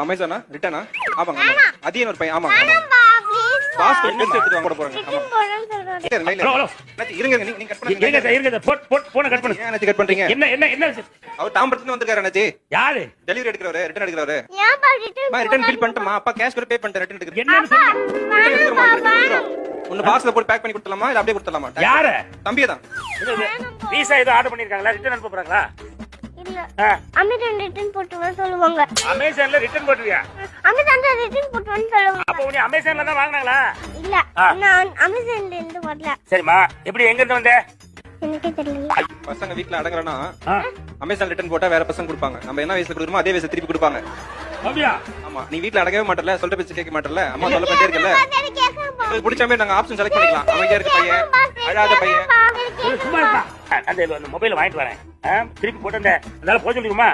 அமேசானா ரிட்டனா? ஆமாங்க ஆமாங்க. அதியன் ஒரு பையன். ஆமாங்க ஆமாங்க. பாஸ் எடுத்துட்டு வாங்க போறாங்க. ஆமா. ஹலோ ஹலோ இருங்க நீங்க கட் பண்ணுங்க. இருங்க போன் கட் பண்ணு. ஏன் கட் பண்றீங்க? என்ன அவர் தாம்பரத்துல வந்திருக்காரு அண்ணாச்சி. யாரு டெலிவரி எடுக்கறவரு, ரிட்டர்ன் எடுக்கறவரு. ஏன்பா ரிட்டர்ன் ரிட்டர்ன் பில் பண்ணிட்டமா? அப்பா கேஷ் கூட பே பண்ணிட்டு ரிட்டர்ன் எடுக்கறேன். என்னன்னு சொல்லுங்க. ஒன்னு பாக்ஸ்ல போட்டு பேக் பண்ணி கொடுத்தலாமா இல்ல அப்படியே கொடுத்தலாமா? யாரு? தம்பியே தான். வீசா ஏதோ ஆர்டர் பண்ணிருக்காங்களா? ரிட்டர்ன் அனுப்ப போறாங்களா? இல்ல அமேசான் ரிட்டர்ன் போட்டு சொல்லுவாங்க. அமேசான்ல ரிட்டர்ன் போட்டுவியா? அமேசான்ல ரிட்டர்ன் போட்டு சொல்லுவாங்க. அப்ப நீ அமேசான்ல தான் வாங்குனாங்களா? இல்ல நான் அமேசான்ல இருந்து வரல. சரிம்மா, எப்படி எங்க இருந்து வந்த? எனக்கே தெரியல. பசங்க வீட்ல அடங்கறனா அமேசான் ரிட்டர்ன் போட்டா வேற பசங்க கொடுப்பாங்க. நம்ம என்ன வயசுல கொடுக்குறோமோ அதே வயசுல திருப்பி கொடுப்பாங்க. அப்படியா? ஆமா, நீ வீட்ல அடங்கவே மாட்டல, சொல்ற பேச்சு கேட்க மாட்டல, அம்மா சொல்ல பண்ணிட்டே இருக்கல. உங்களுக்கு பிடிச்ச மாதிரி நாங்க ஆப்ஷன் செலக்ட் பண்ணிக்கலாம். அமைதியா இருக்க பையன், அழாத பையன். சும்மா இருப்பா. அந்த மொபைல் வாங்கிட்டு வரேன். திருப்பி போட்டு அதனால போக சொல்லிடுமா?